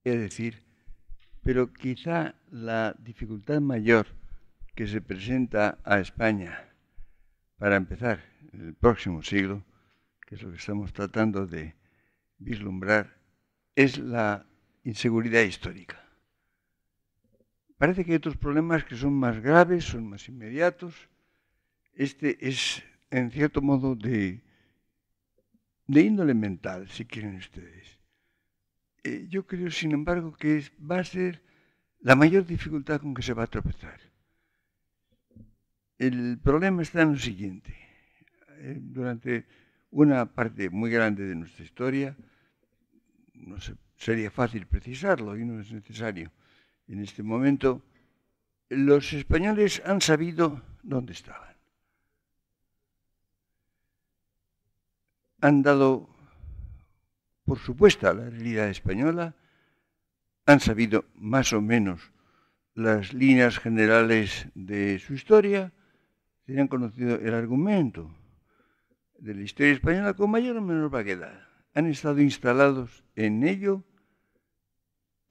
Es decir, pero quizá la dificultad mayor que se presenta a España para empezar en el próximo siglo, que es lo que estamos tratando de vislumbrar, es la inseguridad histórica. Parece que hay otros problemas que son más graves, son más inmediatos. Este es, en cierto modo, de índole mental, si quieren ustedes. Yo creo, sin embargo, que va a ser la mayor dificultad con que se va a tropezar. El problema está en lo siguiente. Durante una parte muy grande de nuestra historia, no sé, sería fácil precisarlo y no es necesario. En este momento, los españoles han sabido dónde estaban. Han dado por supuesta la realidad española, han sabido más o menos las líneas generales de su historia, se han conocido el argumento de la historia española con mayor o menor vaguedad. Han estado instalados en ello,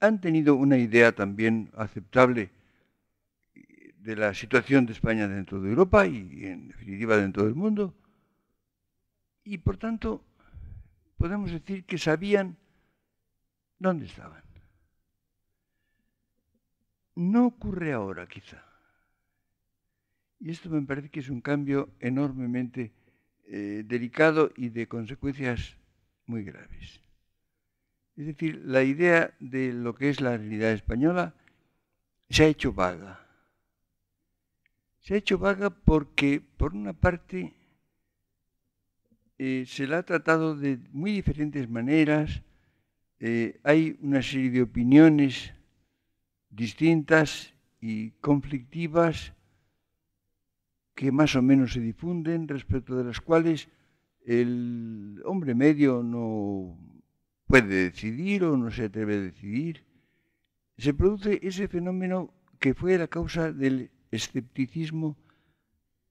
han tenido una idea también aceptable de la situación de España dentro de Europa y en definitiva dentro del mundo, y por tanto podemos decir que sabían dónde estaban. No ocurre ahora, quizá. Y esto me parece que es un cambio enormemente delicado y de consecuencias muy graves. Es decir, la idea de lo que es la realidad española se ha hecho vaga. Se ha hecho vaga porque, por una parte, se la ha tratado de muy diferentes maneras. Hay una serie de opiniones distintas y conflictivas que más o menos se difunden, respecto de las cuales el hombre medio no puede decidir o no se atreve a decidir. Se produce ese fenómeno que fue la causa del escepticismo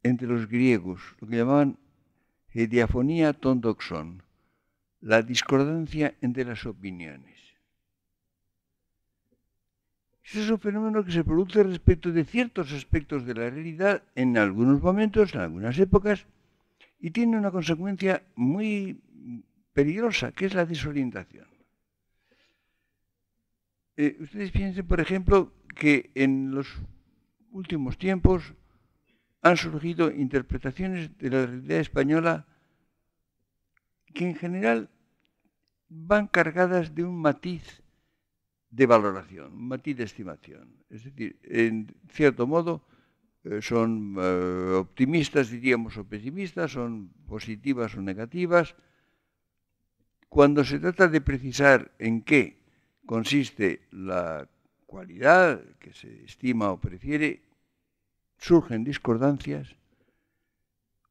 entre los griegos, lo que llamaban diafonía ton doxon, la discordancia entre las opiniones. Ese es un fenómeno que se produce respecto de ciertos aspectos de la realidad en algunos momentos, en algunas épocas, y tiene una consecuencia muy peligrosa, que es la desorientación. Ustedes piensen, por ejemplo, que en los últimos tiempos han surgido interpretaciones de la realidad española que en general van cargadas de un matiz de valoración, un matiz de estimación. Es decir, en cierto modo son optimistas, diríamos, o pesimistas, son positivas o negativas. Cuando se trata de precisar en qué consiste la cualidad que se estima o prefiere, surgen discordancias.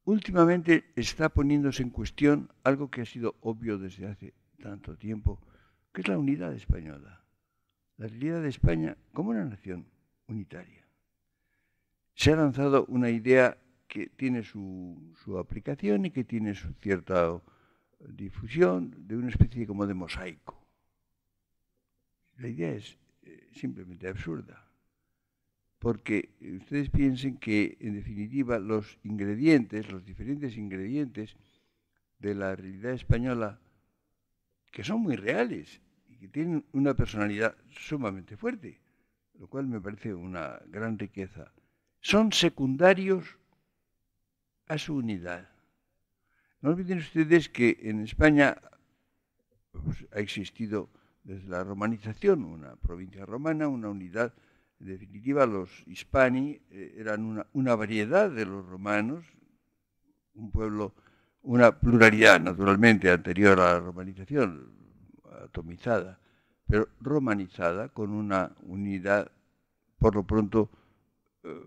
Últimamente está poniéndose en cuestión algo que ha sido obvio desde hace tanto tiempo, que es la unidad española, la realidad de España como una nación unitaria. Se ha lanzado una idea que tiene su aplicación y que tiene su cierta difusión de una especie como de mosaico. La idea es simplemente absurda, porque ustedes piensen que, en definitiva, los ingredientes, los diferentes ingredientes de la realidad española, que son muy reales y que tienen una personalidad sumamente fuerte, lo cual me parece una gran riqueza, son secundarios a su unidad. No olviden ustedes que en España pues, ha existido desde la romanización una provincia romana, una unidad. En definitiva, los hispani eran una variedad de los romanos, un pueblo, una pluralidad naturalmente anterior a la romanización, atomizada, pero romanizada con una unidad, por lo pronto,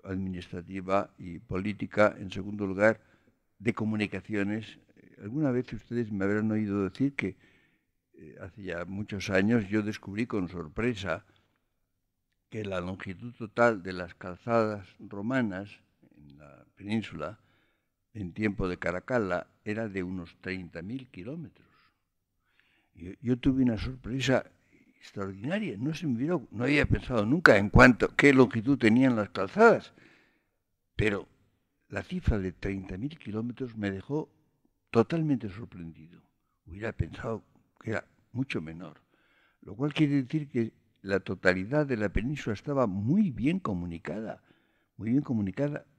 administrativa y política, en segundo lugar, de comunicaciones. Alguna vez ustedes me habrán oído decir que hace ya muchos años yo descubrí con sorpresa que la longitud total de las calzadas romanas en la península en tiempo de Caracalla era de unos 30.000 kilómetros. Yo tuve una sorpresa extraordinaria. No había pensado nunca en qué longitud tenían las calzadas, pero la cifra de 30.000 kilómetros me dejó totalmente sorprendido. Hubiera pensado que era mucho menor, lo cual quiere decir que la totalidad de la península estaba muy bien comunicada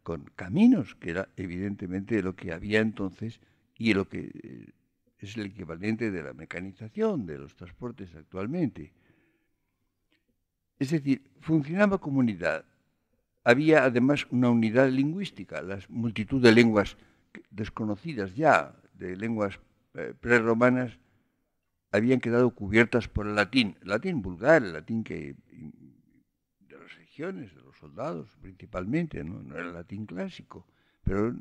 con caminos, que era evidentemente lo que había entonces y lo que es el equivalente de la mecanización de los transportes actualmente. Es decir, funcionaba como unidad. Había además una unidad lingüística, la multitud de lenguas desconocidas ya, de lenguas prerromanas, habían quedado cubiertas por el latín vulgar, el latín de las legiones, de los soldados principalmente, no era el latín clásico, pero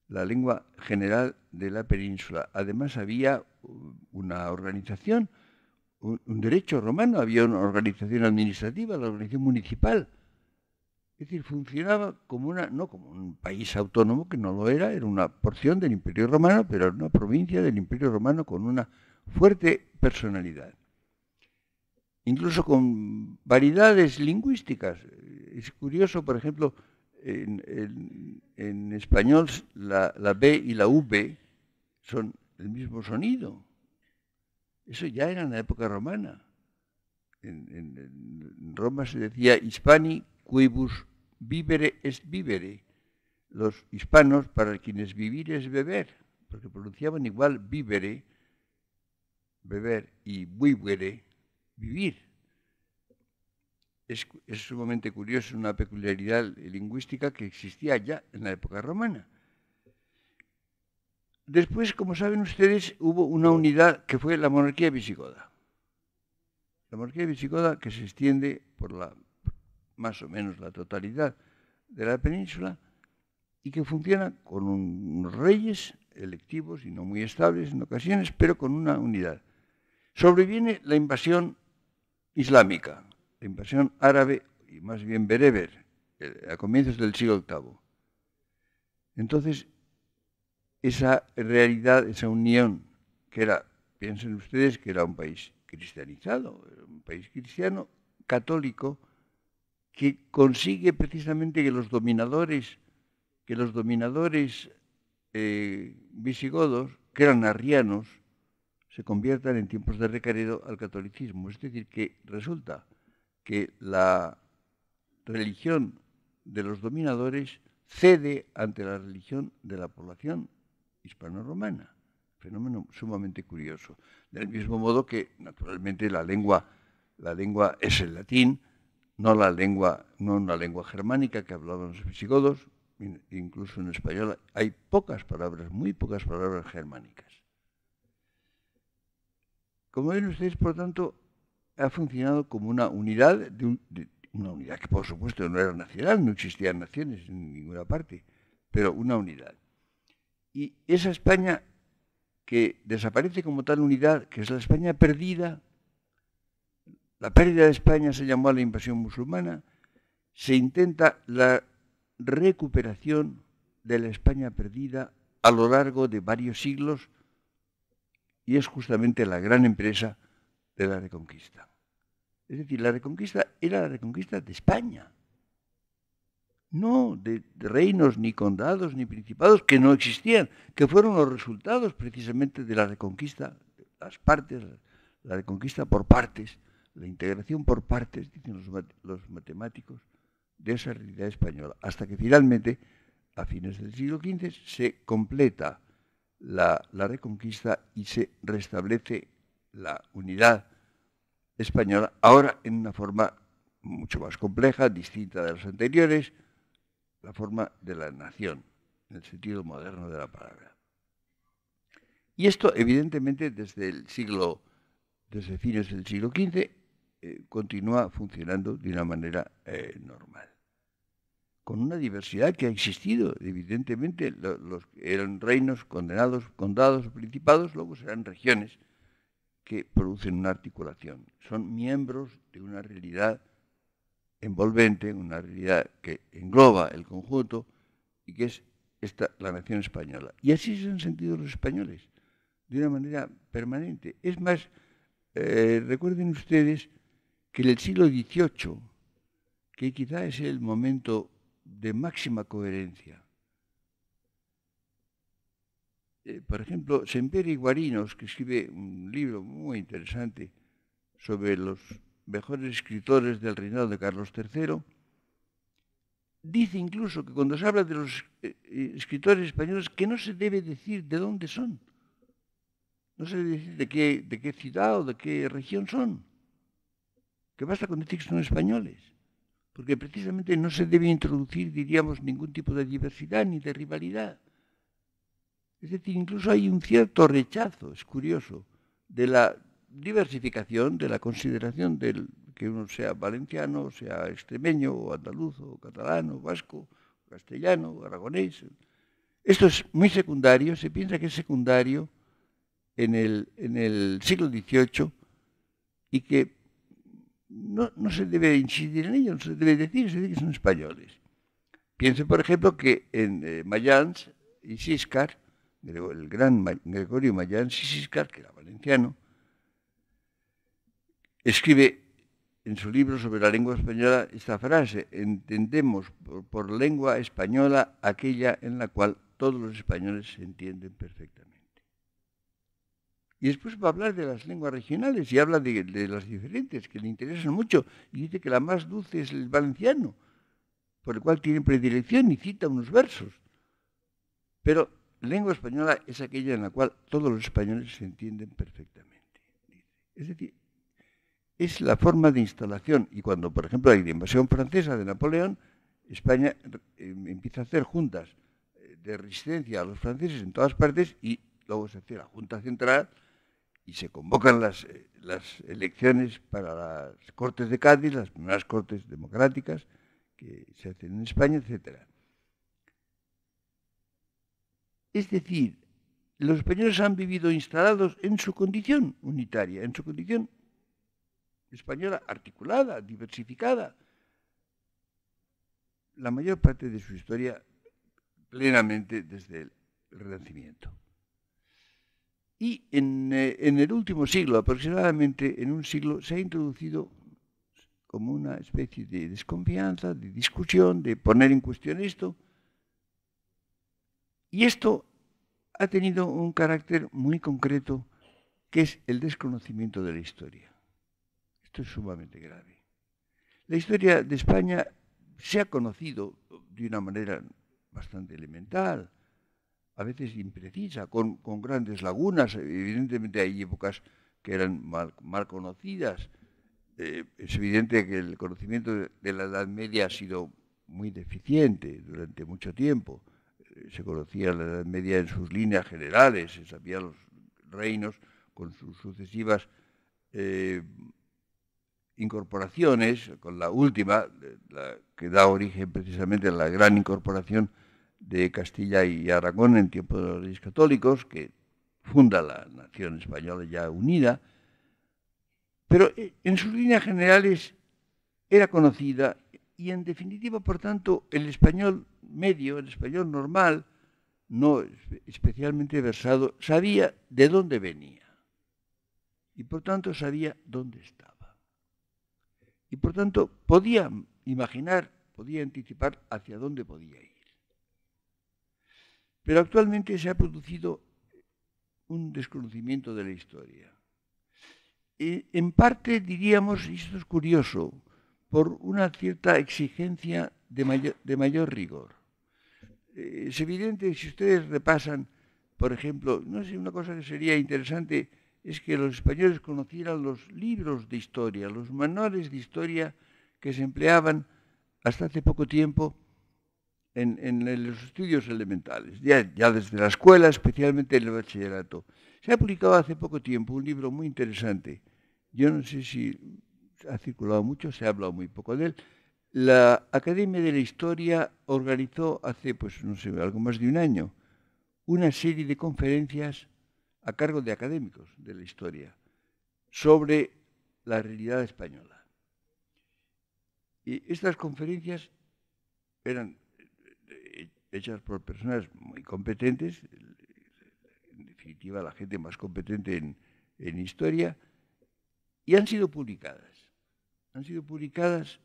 la lengua general de la península. Además había una organización, un derecho romano, había una organización administrativa, la organización municipal. Es decir, funcionaba no como un país autónomo, que no lo era una porción del Imperio Romano, pero era una provincia del Imperio Romano con una fuerte personalidad. Incluso con variedades lingüísticas. Es curioso, por ejemplo, en español la B y la V son el mismo sonido. Eso ya era en la época romana. En Roma se decía hispani quibus vivere est vivere. Los hispanos, para quienes vivir es beber, porque pronunciaban igual vivere, beber, y vivere, vivir. Es sumamente curioso, una peculiaridad lingüística que existía ya en la época romana. Después, como saben ustedes, hubo una unidad que fue la monarquía visigoda. La monarquía visigoda, que se extiende por más o menos la totalidad de la península y que funciona con unos reyes electivos y no muy estables en ocasiones, pero con una unidad. Sobreviene la invasión islámica, la invasión árabe y más bien bereber, a comienzos del siglo VIII. Entonces, esa realidad, esa unión, que era, piensen ustedes que era un país cristianizado, un país cristiano, católico, que consigue precisamente que los dominadores visigodos, que eran arrianos, se conviertan en tiempos de Recaredo al catolicismo. Es decir, que resulta que la religión de los dominadores cede ante la religión de la población hispano-romana. Fenómeno sumamente curioso. Del mismo modo que, naturalmente, la lengua es el latín, no una lengua germánica que hablaban los visigodos. Incluso en español hay muy pocas palabras germánicas. Como ven ustedes, por tanto, ha funcionado como una unidad, una unidad que por supuesto no era nacional, no existían naciones en ninguna parte, pero una unidad. Y esa España que desaparece como tal unidad, que es la España perdida, la pérdida de España se llamó a la invasión musulmana, se intenta la recuperación de la España perdida a lo largo de varios siglos y es justamente la gran empresa de la Reconquista. Es decir, la Reconquista era la reconquista de España, no de reinos, ni condados, ni principados que no existían, que fueron los resultados precisamente de la Reconquista, las partes, la Reconquista por partes, la integración por partes, dicen los matemáticos, de esa realidad española, hasta que finalmente, a fines del siglo XV, se completa la Reconquista y se restablece la unidad española, ahora en una forma mucho más compleja, distinta de las anteriores, la forma de la nación, en el sentido moderno de la palabra. Y esto, evidentemente, desde fines del siglo XV, continúa funcionando de una manera normal. Con una diversidad que ha existido, evidentemente, los que eran reinos, condados o principados, luego serán regiones que producen una articulación. Son miembros de una realidad envolvente, una realidad que engloba el conjunto y que es la nación española. Y así se han sentido los españoles, de una manera permanente. Es más, recuerden ustedes que en el siglo XVIII, que quizá es el momento de máxima coherencia, por ejemplo, Semperi Guarinos, que escribe un libro muy interesante sobre los mejores escritores del reinado de Carlos III, dice incluso que cuando se habla de los escritores españoles, que no se debe decir de dónde son. No se debe decir de qué ciudad o de qué región son. Que basta con decir que son españoles. Porque precisamente no se debe introducir, diríamos, ningún tipo de diversidad ni de rivalidad. Es decir, incluso hay un cierto rechazo, es curioso, de la diversificación, de la consideración del que uno sea valenciano, sea extremeño, o andaluz, o catalán, o vasco, o castellano, o aragonés. Esto es muy secundario, se piensa que es secundario en el siglo XVIII y que no se debe incidir en ello, no se debe decir, se dice que son españoles. Piense, por ejemplo, que en Mayans y Siscar, el gran Gregorio Mayans y Siscar, que era valenciano, escribe en su libro sobre la lengua española esta frase: entendemos por lengua española aquella en la cual todos los españoles se entienden perfectamente. Y después va a hablar de las lenguas regionales y habla de las diferentes, que le interesan mucho, y dice que la más dulce es el valenciano, por el cual tiene predilección, y cita unos versos. Pero lengua española es aquella en la cual todos los españoles se entienden perfectamente. Es decir, es la forma de instalación. Y cuando, por ejemplo, hay la invasión francesa de Napoleón, España empieza a hacer juntas de resistencia a los franceses en todas partes, y luego se hace la Junta Central y se convocan las elecciones para las Cortes de Cádiz, las primeras Cortes democráticas que se hacen en España, etc. Es decir, los españoles han vivido instalados en su condición unitaria, en su condición española articulada, diversificada, la mayor parte de su historia plenamente desde el Renacimiento. Y en el último siglo, aproximadamente en un siglo, se ha introducido como una especie de desconfianza, de discusión, de poner en cuestión esto. Y esto ha tenido un carácter muy concreto, que es el desconocimiento de la historia. Esto es sumamente grave. La historia de España se ha conocido de una manera bastante elemental, a veces imprecisa, con grandes lagunas. Evidentemente hay épocas que eran mal conocidas. Es evidente que el conocimiento de la Edad Media ha sido muy deficiente durante mucho tiempo. Se conocía la Edad Media en sus líneas generales, se sabían los reinos con sus sucesivas incorporaciones, con la última, la que da origen precisamente a la gran incorporación de Castilla y Aragón en tiempos de los Reyes Católicos, que funda la nación española ya unida, pero en sus líneas generales era conocida y, en definitiva, por tanto, el español medio, el español normal, no especialmente versado, sabía de dónde venía y, por tanto, sabía dónde estaba. Y, por tanto, podía imaginar, podía anticipar hacia dónde podía ir. Pero actualmente se ha producido un desconocimiento de la historia. En parte, diríamos, y esto es curioso, por una cierta exigencia de mayor rigor. Es evidente, si ustedes repasan, por ejemplo, no sé, una cosa que sería interesante es que los españoles conocieran los libros de historia, los manuales de historia que se empleaban hasta hace poco tiempo en los estudios elementales, ya desde la escuela, especialmente en el bachillerato. Se ha publicado hace poco tiempo un libro muy interesante. Yo no sé si ha circulado mucho, se ha hablado muy poco de él. La Academia de la Historia organizó hace, pues no sé, algo más de un año, una serie de conferencias a cargo de académicos de la historia sobre la realidad española. Y estas conferencias eran hechas por personas muy competentes, en definitiva la gente más competente en historia, y han sido publicadas. Han sido publicadas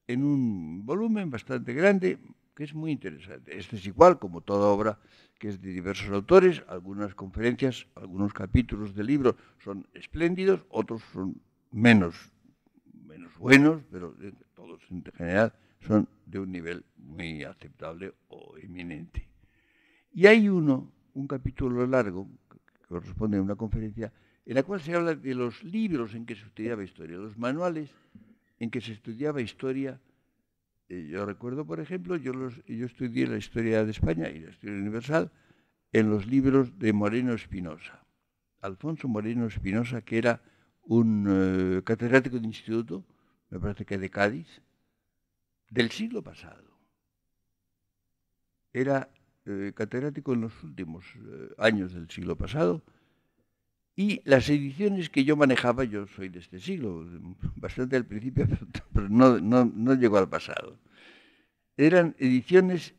en un volumen bastante grande, que es muy interesante. Este es igual, como toda obra que es de diversos autores, algunas conferencias, algunos capítulos del libro son espléndidos, otros son menos buenos, pero todos en general son de un nivel muy aceptable o eminente. Y hay un capítulo largo, que corresponde a una conferencia, en la cual se habla de los libros en que se estudiaba historia, los manuales en que se estudiaba historia. Yo recuerdo, por ejemplo, yo estudié la historia de España y la historia universal en los libros de Moreno Espinosa. Alfonso Moreno Espinosa, que era un catedrático de instituto, me parece que de Cádiz, del siglo pasado. Era catedrático en los últimos años del siglo pasado, y las ediciones que yo manejaba, yo soy de este siglo, bastante al principio, pero no llegó al pasado. Eran ediciones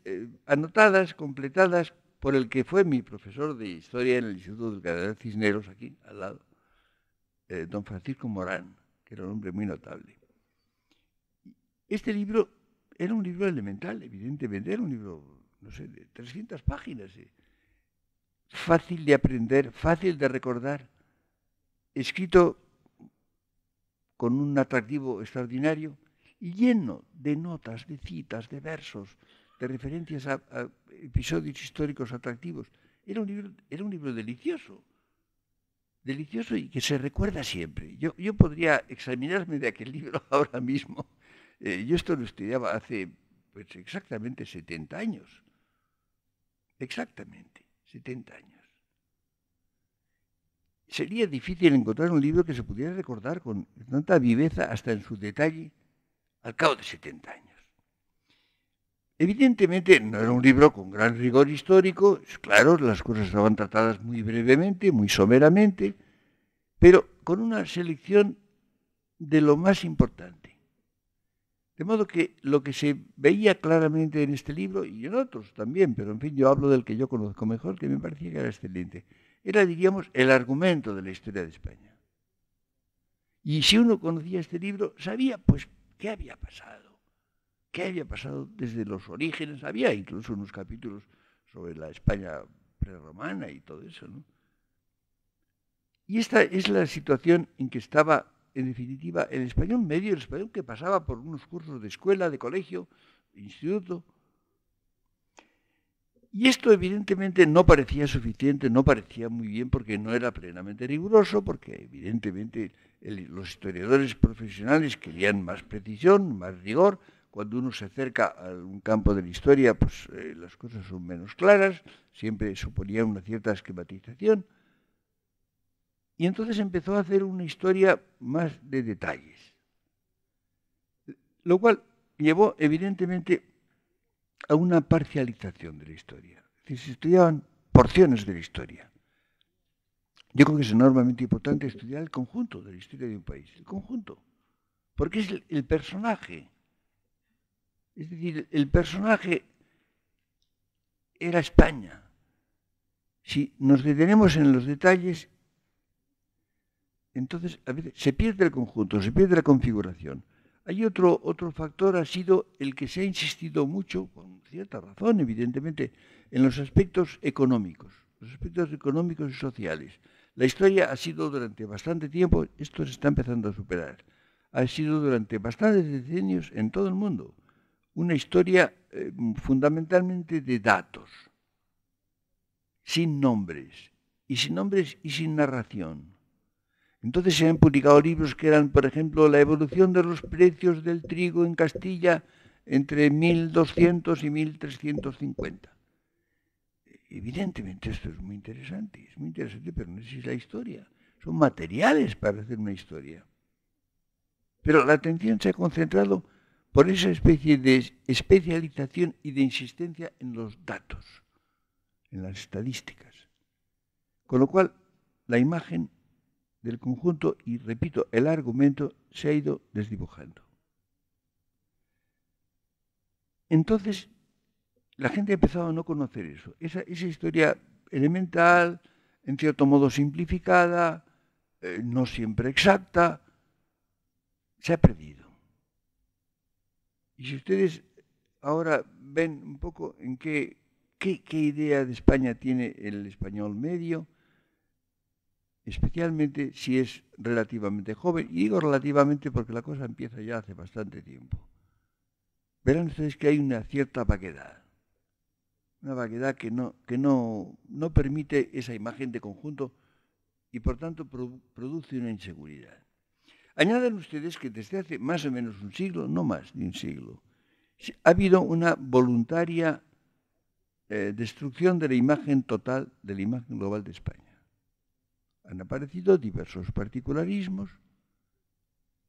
anotadas, completadas, por el que fue mi profesor de historia en el Instituto del Cardenal Cisneros, aquí al lado, don Francisco Morán, que era un hombre muy notable. Este libro era un libro elemental, evidentemente, era un libro, no sé, de 300 páginas, fácil de aprender, fácil de recordar, escrito con un atractivo extraordinario y lleno de notas, de citas, de versos, de referencias a episodios históricos atractivos. Era un libro delicioso, delicioso y que se recuerda siempre. Yo podría examinarme de aquel libro ahora mismo. Yo esto lo estudiaba hace pues, exactamente 70 años. Exactamente, 70 años. Sería difícil encontrar un libro que se pudiera recordar con tanta viveza hasta en su detalle al cabo de 70 años. Evidentemente no era un libro con gran rigor histórico, es claro, las cosas estaban tratadas muy brevemente, muy someramente, pero con una selección de lo más importante. De modo que lo que se veía claramente en este libro, y en otros también, pero en fin, yo hablo del que yo conozco mejor, que me parecía que era excelente, era, diríamos, el argumento de la historia de España. Y si uno conocía este libro, sabía, pues, qué había pasado. ¿Qué había pasado desde los orígenes? Había incluso unos capítulos sobre la España prerromana y todo eso, ¿no? Y esta es la situación en que estaba, en definitiva, el español medio, el español que pasaba por unos cursos de escuela, de colegio, de instituto. Y esto evidentemente no parecía suficiente, no parecía muy bien porque no era plenamente riguroso, porque evidentemente los historiadores profesionales querían más precisión, más rigor. Cuando uno se acerca a un campo de la historia, pues las cosas son menos claras, siempre suponía una cierta esquematización. Y entonces empezó a hacer una historia más de detalles, lo cual llevó evidentemente a una parcialización de la historia. Es decir, se estudiaban porciones de la historia. Yo creo que es enormemente importante estudiar el conjunto de la historia de un país, el conjunto, porque es el personaje. Es decir, el personaje era España. Si nos detenemos en los detalles, entonces a veces se pierde el conjunto, se pierde la configuración. Hay otro factor, ha sido el que se ha insistido mucho, con cierta razón, evidentemente, en los aspectos económicos y sociales. La historia ha sido durante bastante tiempo, esto se está empezando a superar, ha sido durante bastantes decenios en todo el mundo una historia fundamentalmente de datos, sin nombres y sin narración. Entonces se han publicado libros que eran, por ejemplo, la evolución de los precios del trigo en Castilla entre 1200 y 1350. Evidentemente esto es muy interesante, pero no es la historia. Son materiales para hacer una historia. Pero la atención se ha concentrado por esa especie de especialización y de insistencia en los datos, en las estadísticas. Con lo cual, la imagen del conjunto y, repito, el argumento se ha ido desdibujando. Entonces, la gente ha empezado a no conocer eso. Esa historia elemental, en cierto modo simplificada, no siempre exacta, se ha perdido. Y si ustedes ahora ven un poco en qué idea de España tiene el español medio, especialmente si es relativamente joven, y digo relativamente porque la cosa empieza ya hace bastante tiempo, verán ustedes que hay una cierta vaguedad que no permite esa imagen de conjunto y por tanto produce una inseguridad. Añadan ustedes que desde hace más o menos un siglo, no más de un siglo, ha habido una voluntaria destrucción de la imagen total, de la imagen global de España. Han aparecido diversos particularismos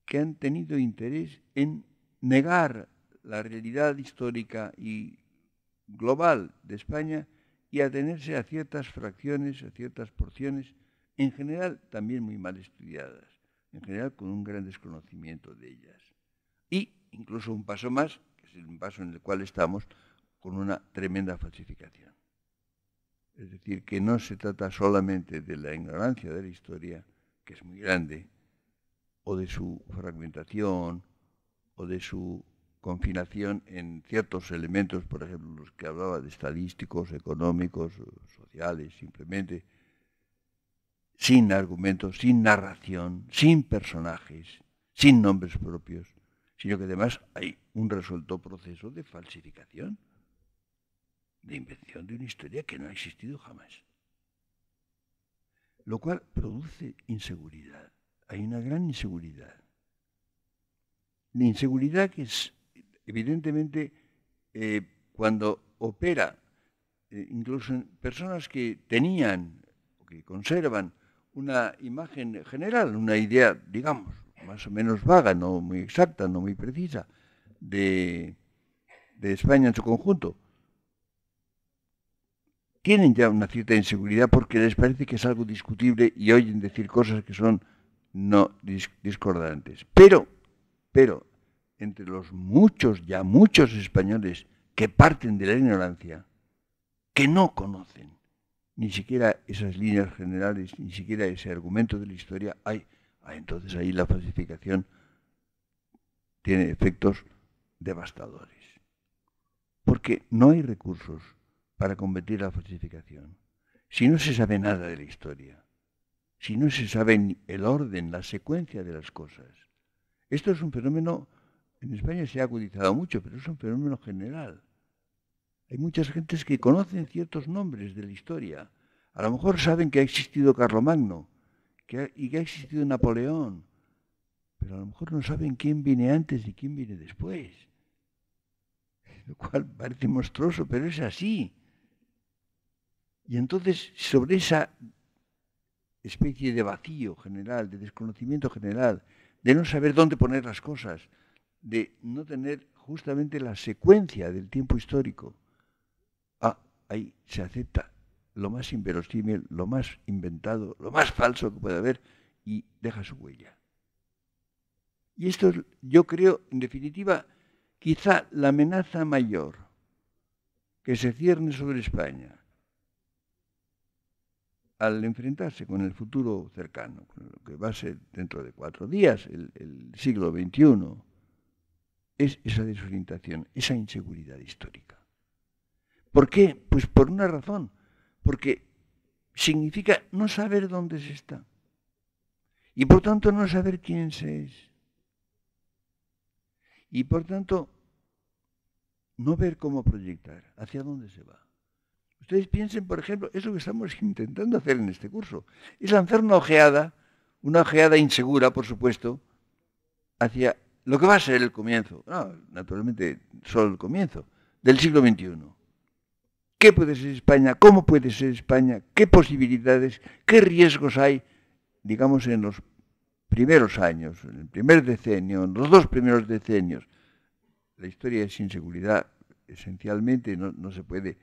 que han tenido interés en negar la realidad histórica y global de España y atenerse a ciertas fracciones, a ciertas porciones, en general también muy mal estudiadas, en general con un gran desconocimiento de ellas. Y incluso un paso más, que es un paso en el cual estamos, con una tremenda falsificación. Es decir, que no se trata solamente de la ignorancia de la historia, que es muy grande, o de su fragmentación, o de su confinación en ciertos elementos, por ejemplo, los que hablaba de estadísticos, económicos, sociales, simplemente, sin argumentos, sin narración, sin personajes, sin nombres propios, sino que además hay un resuelto proceso de falsificación, de invención de una historia que no ha existido jamás. Lo cual produce inseguridad. Hay una gran inseguridad. La inseguridad que es, evidentemente, cuando opera, incluso en personas que tenían, o que conservan una imagen general, una idea, digamos, más o menos vaga, no muy exacta, no muy precisa, de España en su conjunto, tienen ya una cierta inseguridad porque les parece que es algo discutible y oyen decir cosas que son no discordantes. Pero, entre los muchos españoles que parten de la ignorancia, que no conocen ni siquiera esas líneas generales, ni siquiera ese argumento de la historia, entonces ahí la falsificación tiene efectos devastadores. Porque no hay recursos para combatir la falsificación. Si no se sabe nada de la historia, si no se sabe el orden, la secuencia de las cosas. Esto es un fenómeno, en España se ha agudizado mucho, pero es un fenómeno general. Hay muchas gentes que conocen ciertos nombres de la historia. A lo mejor saben que ha existido Carlomagno y que ha existido Napoleón, pero a lo mejor no saben quién viene antes y quién viene después. Lo cual parece monstruoso, pero es así. Y entonces, sobre esa especie de vacío general, de desconocimiento general, de no saber dónde poner las cosas, de no tener justamente la secuencia del tiempo histórico, ahí se acepta lo más inverosímil, lo más inventado, lo más falso que puede haber y deja su huella. Y esto es, yo creo, en definitiva, quizá la amenaza mayor que se cierne sobre España al enfrentarse con el futuro cercano, con lo que va a ser dentro de 4 días, el siglo XXI, es esa desorientación, esa inseguridad histórica. ¿Por qué? Pues por una razón, porque significa no saber dónde se está y por tanto no saber quién se es y por tanto no ver cómo proyectar, hacia dónde se va. Ustedes piensen, por ejemplo, eso que estamos intentando hacer en este curso, es lanzar una ojeada insegura, por supuesto, hacia lo que va a ser el comienzo, naturalmente solo el comienzo, del siglo XXI. ¿Qué puede ser España? ¿Cómo puede ser España? ¿Qué posibilidades? ¿Qué riesgos hay, digamos, en los primeros años, en el primer decenio, en los 2 primeros decenios? La historia es inseguridad, esencialmente no se puede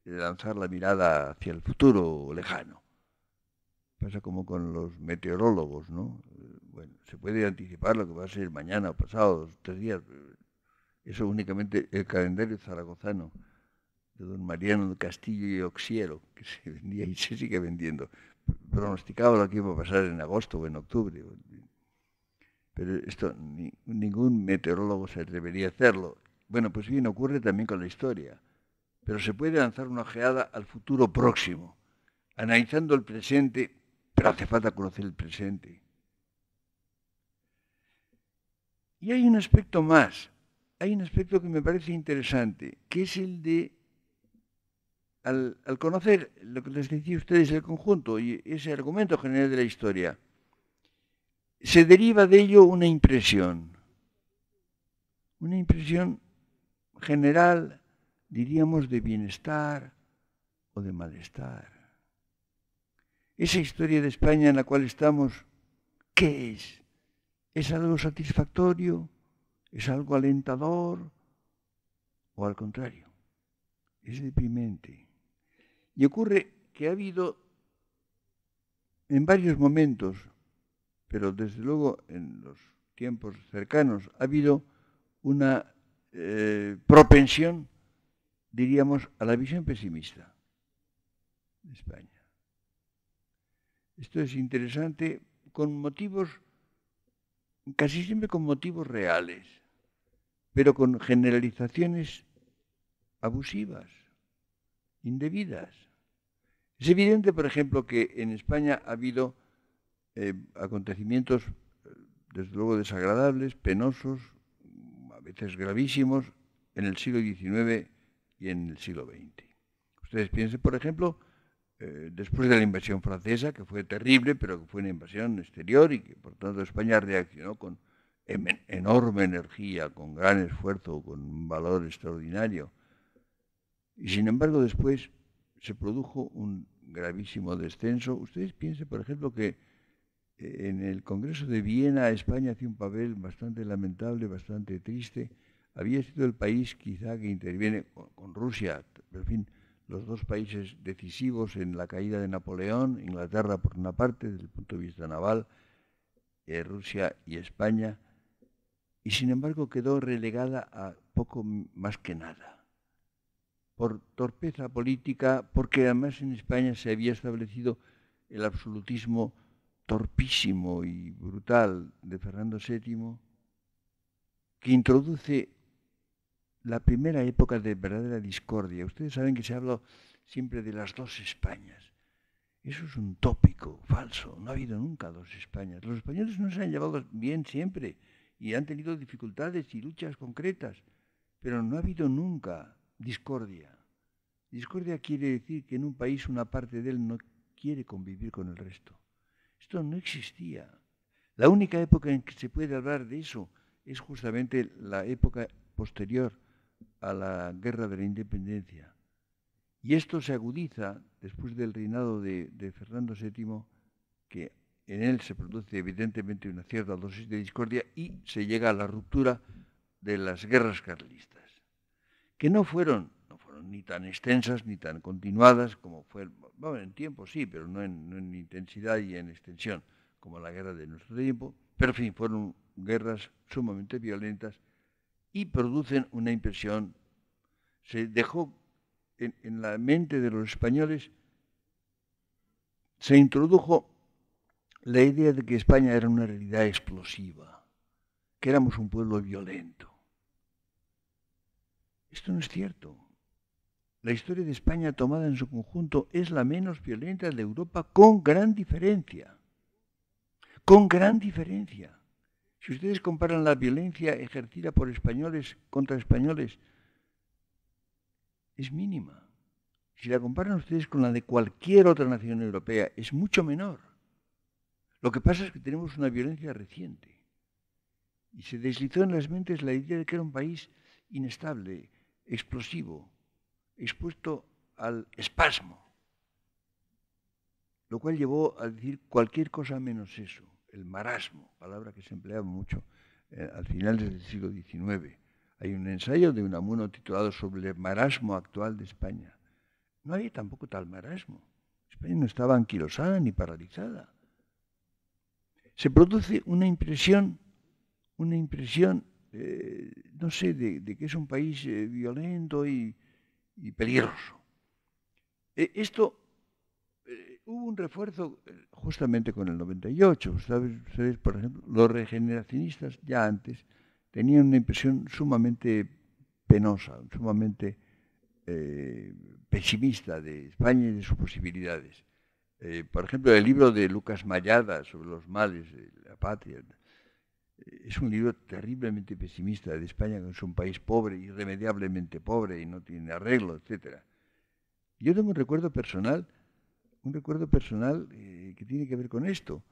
lanzar la mirada hacia el futuro lejano. Pasa como con los meteorólogos, ¿no? Bueno, se puede anticipar lo que va a ser mañana o pasado, 3 días. Eso únicamente el calendario zaragozano de don Mariano del Castillo y Oxiero, que se vendía y se sigue vendiendo, pronosticaba lo que iba a pasar en agosto o en octubre. pero esto ningún meteorólogo se atrevería a hacerlo. Bueno, pues bien, ocurre también con la historia, pero se puede lanzar una ojeada al futuro próximo, analizando el presente, pero hace falta conocer el presente. Y hay un aspecto más, hay un aspecto que me parece interesante, que es el de, al conocer lo que les decía a ustedes, el conjunto y ese argumento general de la historia, se deriva de ello una impresión general, diríamos, de bienestar o de malestar. Esa historia de España en la cual estamos, ¿qué es? ¿Es algo satisfactorio? ¿Es algo alentador? ¿O al contrario? Es deprimente. Y ocurre que ha habido en varios momentos, pero desde luego en los tiempos cercanos, ha habido una propensión, diríamos, a la visión pesimista de España. Esto es interesante con motivos, casi siempre con motivos reales, pero con generalizaciones abusivas, indebidas. Es evidente, por ejemplo, que en España ha habido acontecimientos, desde luego, desagradables, penosos, a veces gravísimos, en el siglo XIX y en el siglo XX. Ustedes piensen, por ejemplo, después de la invasión francesa, que fue terrible, pero que fue una invasión exterior y que, por tanto, España reaccionó con enorme energía, con gran esfuerzo, con un valor extraordinario. Y, sin embargo, después se produjo un gravísimo descenso. Ustedes piensen, por ejemplo, que en el Congreso de Viena España hacía un papel bastante lamentable, bastante triste. Había sido el país quizá que interviene con Rusia, pero en fin, los dos países decisivos en la caída de Napoleón, Inglaterra por una parte, desde el punto de vista naval, Rusia y España, y sin embargo quedó relegada a poco más que nada. Por torpeza política, porque además en España se había establecido el absolutismo torpísimo y brutal de Fernando VII, que introduce la primera época de verdadera discordia. Ustedes saben que se habla siempre de las dos Españas. Eso es un tópico falso. No ha habido nunca dos Españas. Los españoles no se han llevado bien siempre y han tenido dificultades y luchas concretas, pero no ha habido nunca discordia. Discordia quiere decir que en un país una parte de él no quiere convivir con el resto. Esto no existía. La única época en que se puede hablar de eso es justamente la época posterior a la Guerra de la Independencia. Y esto se agudiza después del reinado de Fernando VII, que en él se produce evidentemente una cierta dosis de discordia y se llega a la ruptura de las guerras carlistas, que no fueron ni tan extensas ni tan continuadas como fue, bueno, en tiempo sí, pero no en intensidad y en extensión como la guerra de nuestro tiempo, pero en fin, fueron guerras sumamente violentas y producen una impresión. Se dejó en la mente de los españoles, se introdujo la idea de que España era una realidad explosiva, que éramos un pueblo violento. Esto no es cierto. La historia de España tomada en su conjunto es la menos violenta de Europa con gran diferencia. Con gran diferencia. Si ustedes comparan la violencia ejercida por españoles contra españoles, es mínima. Si la comparan ustedes con la de cualquier otra nación europea, es mucho menor. Lo que pasa es que tenemos una violencia reciente. Y se deslizó en las mentes la idea de que era un país inestable, explosivo, expuesto al espasmo, lo cual llevó a decir cualquier cosa menos eso, el marasmo, palabra que se empleaba mucho al final del siglo XIX. Hay un ensayo de Unamuno titulado Sobre el marasmo actual de España. No había tampoco tal marasmo. España no estaba anquilosada ni paralizada. Se produce una impresión, no sé, de que es un país violento y peligroso. Esto hubo un refuerzo justamente con el 98. Ustedes, por ejemplo, los regeneracionistas ya antes tenían una impresión sumamente penosa, sumamente pesimista de España y de sus posibilidades. Por ejemplo, el libro de Lucas Mallada sobre los males de la patria es un libro terriblemente pesimista de España, que es un país pobre, irremediablemente pobre y no tiene arreglo, etc. Yo tengo un recuerdo personal que tiene que ver con esto.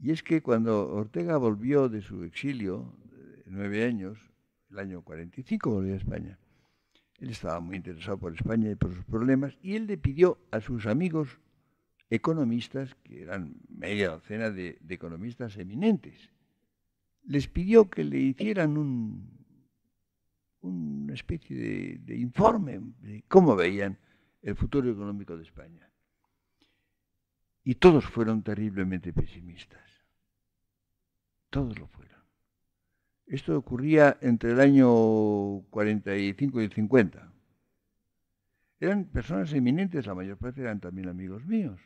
Y es que cuando Ortega volvió de su exilio, 9 años, el año 45 volvió a España. Él estaba muy interesado por España y por sus problemas, y él le pidió a sus amigos economistas, que eran media docena de economistas eminentes, les pidió que le hicieran una especie de informe de cómo veían el futuro económico de España. Y todos fueron terriblemente pesimistas. Todos lo fueron. Esto ocurría entre el año 45 y el 50. Eran personas eminentes, la mayor parte eran también amigos míos,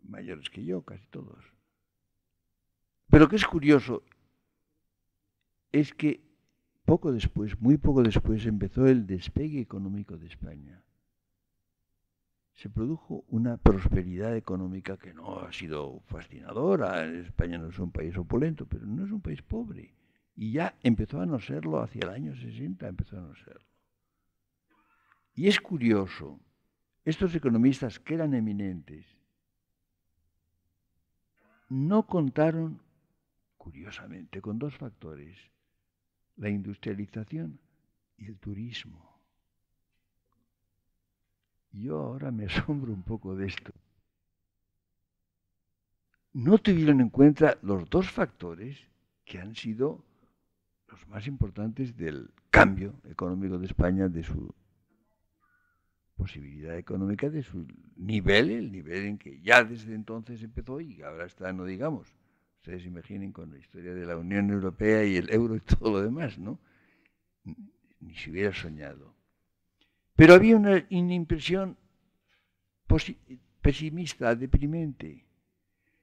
mayores que yo, casi todos. Pero lo que es curioso es que poco después, muy poco después, empezó el despegue económico de España. Se produjo una prosperidad económica que no ha sido fascinadora. España no es un país opulento, pero no es un país pobre. Y ya empezó a no serlo hacia el año 60, empezó a no serlo. Y es curioso, estos economistas que eran eminentes no contaron, curiosamente, con dos factores: la industrialización y el turismo. Yo ahora me asombro un poco de esto. No tuvieron en cuenta los dos factores que han sido los más importantes del cambio económico de España, de su posibilidad económica, de su nivel, el nivel en que ya desde entonces empezó y ahora está, no digamos. Ustedes imaginen con la historia de la Unión Europea y el euro y todo lo demás, ¿no? Ni se hubiera soñado. Pero había una impresión pesimista, deprimente.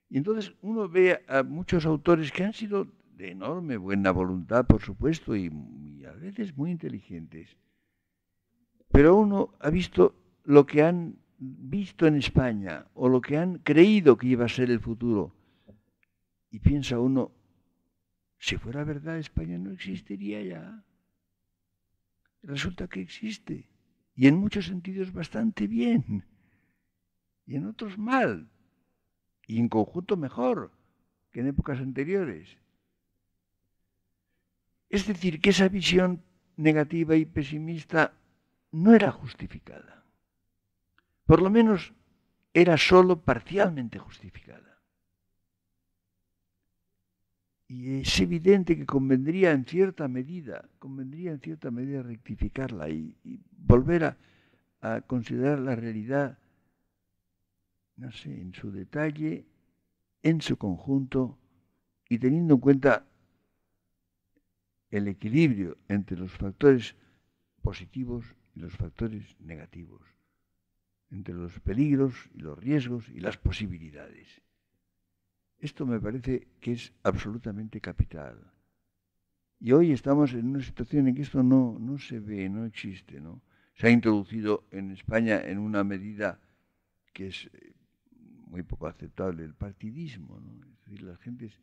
Y entonces uno ve a muchos autores que han sido de enorme buena voluntad, por supuesto, y a veces muy inteligentes. Pero uno ha visto lo que han visto en España o lo que han creído que iba a ser el futuro. Y piensa uno, si fuera verdad, España no existiría ya. Resulta que existe. Y en muchos sentidos bastante bien. Y en otros mal. Y en conjunto mejor que en épocas anteriores. Es decir, que esa visión negativa y pesimista no era justificada. Por lo menos era solo parcialmente justificada. Y es evidente que convendría en cierta medida rectificarla y volver a considerar la realidad, no sé, en su detalle, en su conjunto, y teniendo en cuenta el equilibrio entre los factores positivos y los factores negativos, entre los peligros y los riesgos y las posibilidades. Esto me parece que es absolutamente capital. Y hoy estamos en una situación en que esto no se ve, no existe, ¿no? Se ha introducido en España en una medida que es muy poco aceptable, el partidismo, ¿no? Es decir, las gentes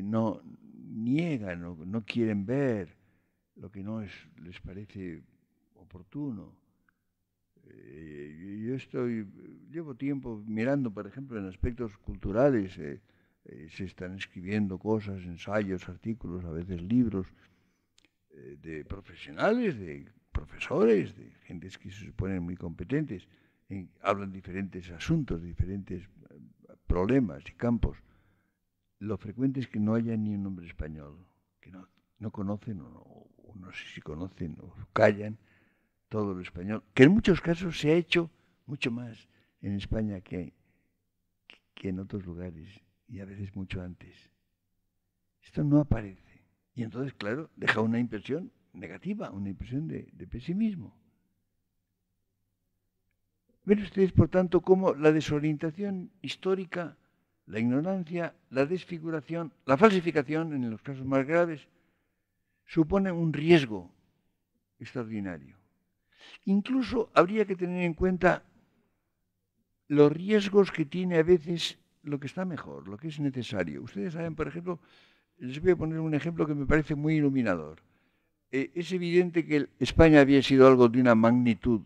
no niegan, no quieren ver lo que no les parece oportuno. Llevo tiempo mirando, por ejemplo, en aspectos culturales, se están escribiendo cosas, ensayos, artículos, a veces libros, de profesionales, de profesores, de gentes que se suponen muy competentes, hablan diferentes asuntos, diferentes problemas y campos. Lo frecuente es que no haya ni un nombre español, que no conocen o no sé si conocen o callan todo lo español, que en muchos casos se ha hecho mucho más en España que en otros lugares y a veces mucho antes. Esto no aparece. Y entonces, claro, deja una impresión negativa, una impresión de pesimismo. Ven ustedes, por tanto, cómo la desorientación histórica, la ignorancia, la desfiguración, la falsificación, en los casos más graves, suponen un riesgo extraordinario. Incluso habría que tener en cuenta los riesgos que tiene a veces lo que está mejor, lo que es necesario. Ustedes saben, por ejemplo, les voy a poner un ejemplo que me parece muy iluminador. Es evidente que España había sido algo de una magnitud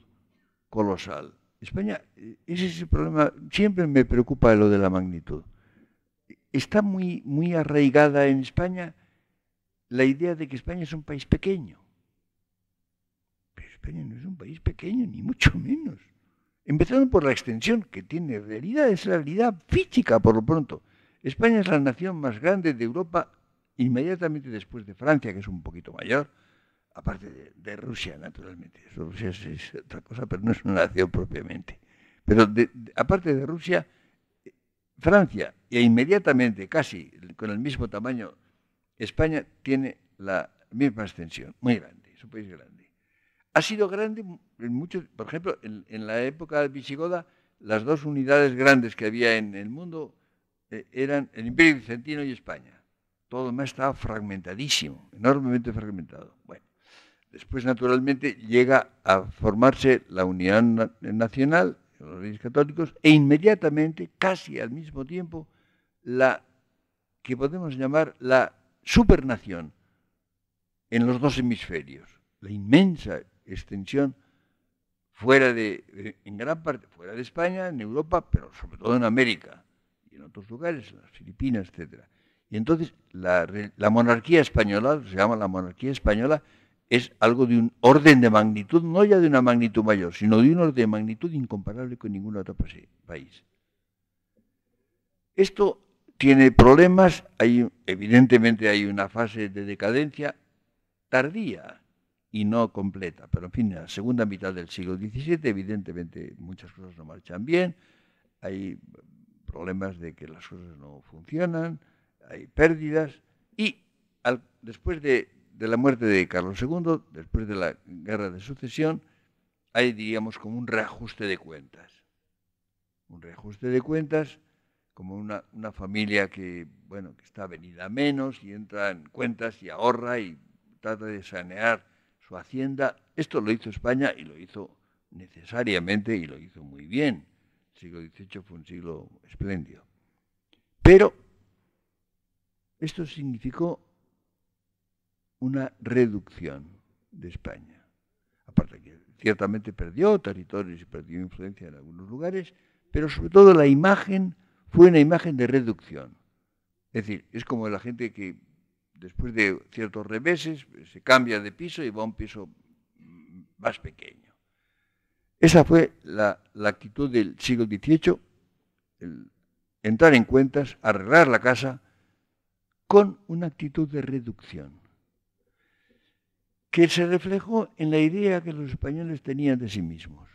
colosal. España, ese es el problema, siempre me preocupa lo de la magnitud. Está muy, muy arraigada en España la idea de que España es un país pequeño. Pero España no es un país pequeño, ni mucho menos. Empezando por la extensión, que tiene realidad, es la realidad física por lo pronto. España es la nación más grande de Europa, inmediatamente después de Francia, que es un poquito mayor, aparte de Rusia, naturalmente. Rusia es otra cosa, pero no es una nación propiamente. Pero aparte de Rusia, Francia, e inmediatamente, casi con el mismo tamaño, España tiene la misma extensión, muy grande, es un país grande. Ha sido grande en muchos, por ejemplo, en la época visigoda, las dos unidades grandes que había en el mundo eran el Imperio Bizantino y España. Todo lo demás estaba fragmentadísimo, enormemente fragmentado. Bueno, después, naturalmente, llega a formarse la Unidad Nacional, los Reyes Católicos, e inmediatamente, casi al mismo tiempo, la que podemos llamar la supernación en los dos hemisferios. La inmensa extensión en gran parte fuera de España, en Europa, pero sobre todo en América y en otros lugares, en las Filipinas, etc. Y entonces la monarquía española, se llama la monarquía española, es algo de un orden de magnitud, no ya de una magnitud mayor, sino de un orden de magnitud incomparable con ningún otro país. Esto tiene problemas, evidentemente hay una fase de decadencia tardía y no completa, pero en fin, en la segunda mitad del siglo XVII evidentemente muchas cosas no marchan bien, hay problemas de que las cosas no funcionan, hay pérdidas y después de la muerte de Carlos II, después de la Guerra de Sucesión, hay, diríamos, como un reajuste de cuentas. Un reajuste de cuentas como una familia que, bueno, que está venida a menos y entra en cuentas y ahorra y trata de sanear su hacienda. Esto lo hizo España y lo hizo necesariamente y lo hizo muy bien. El siglo XVIII fue un siglo espléndido. Pero esto significó una reducción de España. Aparte que ciertamente perdió territorios y perdió influencia en algunos lugares, pero sobre todo la imagen fue una imagen de reducción. Es decir, es como la gente que después de ciertos reveses se cambia de piso y va a un piso más pequeño. Esa fue la actitud del siglo XVIII, el entrar en cuentas, arreglar la casa con una actitud de reducción, que se reflejó en la idea que los españoles tenían de sí mismos.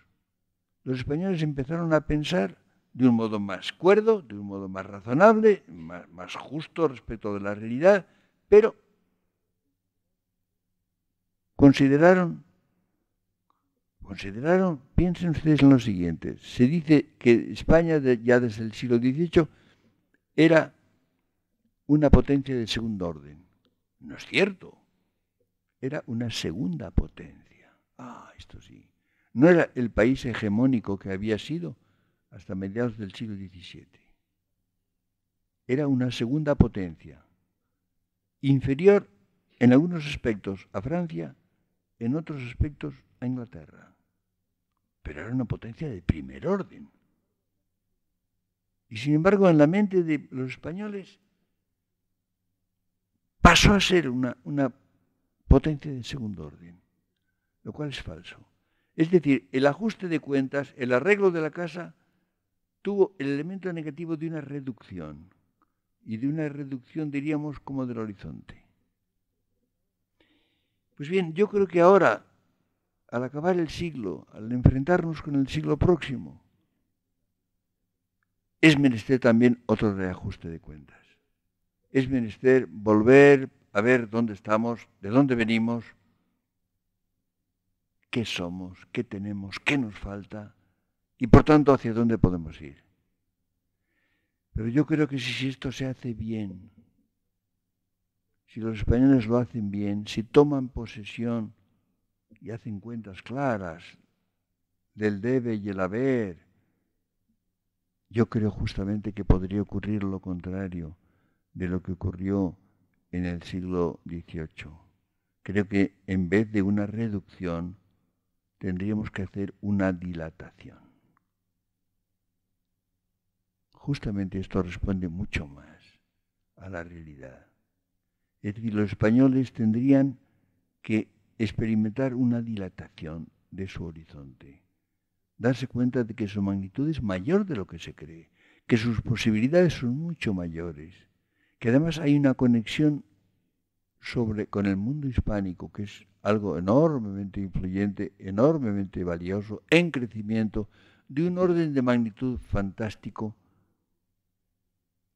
Los españoles empezaron a pensar de un modo más cuerdo, de un modo más razonable, más justo respecto de la realidad, pero consideraron, piensen ustedes en lo siguiente, se dice que España ya desde el siglo XVIII era una potencia de segundo orden. No es cierto, era una segunda potencia. Esto sí. No era el país hegemónico que había sido hasta mediados del siglo XVII. Era una segunda potencia, inferior en algunos aspectos a Francia, en otros aspectos a Inglaterra. Pero era una potencia de primer orden. Y sin embargo, en la mente de los españoles pasó a ser una potencia de segundo orden, lo cual es falso. Es decir, el ajuste de cuentas, el arreglo de la casa, tuvo el elemento negativo de una reducción, y de una reducción, diríamos, como del horizonte. Pues bien, yo creo que ahora, al acabar el siglo, al enfrentarnos con el siglo próximo, es menester también otro reajuste de cuentas. Es menester volver a ver dónde estamos, de dónde venimos, qué somos, qué tenemos, qué nos falta, y por tanto hacia dónde podemos ir. Pero yo creo que si esto se hace bien, si los españoles lo hacen bien, si toman posesión y hacen cuentas claras del debe y el haber, yo creo justamente que podría ocurrir lo contrario de lo que ocurrió en el siglo XVIII. Creo que en vez de una reducción, tendríamos que hacer una dilatación. Justamente esto responde mucho más a la realidad. Es decir, los españoles tendrían que experimentar una dilatación de su horizonte, darse cuenta de que su magnitud es mayor de lo que se cree, que sus posibilidades son mucho mayores, que además hay una conexión con el mundo hispánico, que es algo enormemente influyente, enormemente valioso, en crecimiento, de un orden de magnitud fantástico.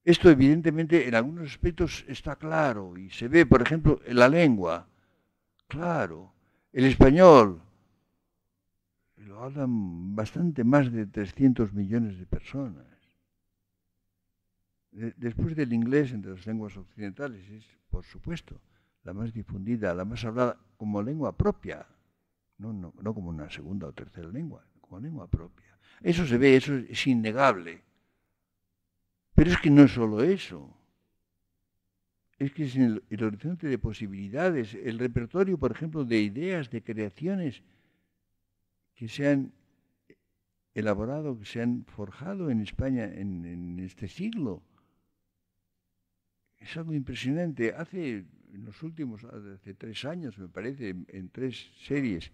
Esto evidentemente en algunos aspectos está claro y se ve, por ejemplo, en la lengua. Claro, el español lo hablan bastante más de 300 millones de personas. Después del inglés, entre las lenguas occidentales, es, por supuesto, la más difundida, la más hablada como lengua propia, no como una segunda o tercera lengua, como lengua propia. Eso se ve, eso es innegable. Pero es que no es solo eso. Es que es el horizonte de posibilidades, el repertorio, por ejemplo, de ideas, de creaciones que se han elaborado, que se han forjado en España en este siglo. Es algo impresionante. Hace 3 años, me parece, en 3 series,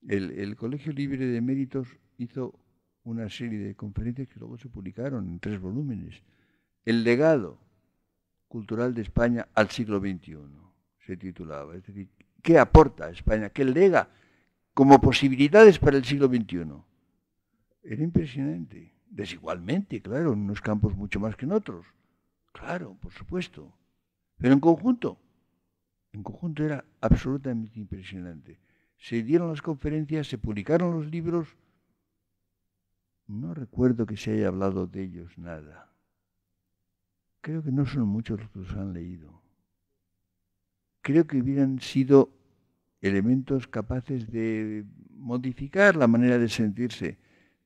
el Colegio Libre de Méritos hizo una serie de conferencias que luego se publicaron en 3 volúmenes. El legado cultural de España al siglo XXI, se titulaba. Es decir, ¿qué aporta a España? ¿Qué lega como posibilidades para el siglo XXI? Era impresionante. Desigualmente, claro, en unos campos mucho más que en otros. Claro, por supuesto. Pero en conjunto era absolutamente impresionante. Se dieron las conferencias, se publicaron los libros. No recuerdo que se haya hablado de ellos nada. Creo que no son muchos los que los han leído. Creo que hubieran sido elementos capaces de modificar la manera de sentirse,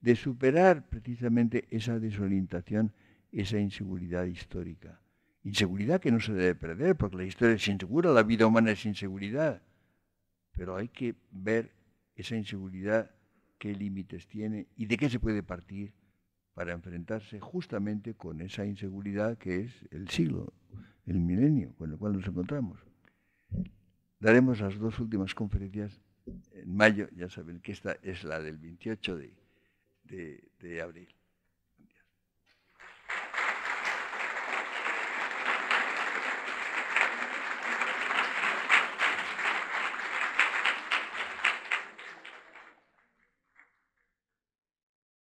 de superar precisamente esa desorientación, esa inseguridad histórica. Inseguridad que no se debe perder, porque la historia es insegura, la vida humana es inseguridad. Pero hay que ver esa inseguridad, qué límites tiene y de qué se puede partir para enfrentarse justamente con esa inseguridad que es el siglo, el milenio con el cual nos encontramos. Daremos las 2 últimas conferencias en mayo, ya saben que esta es la del 28 de abril.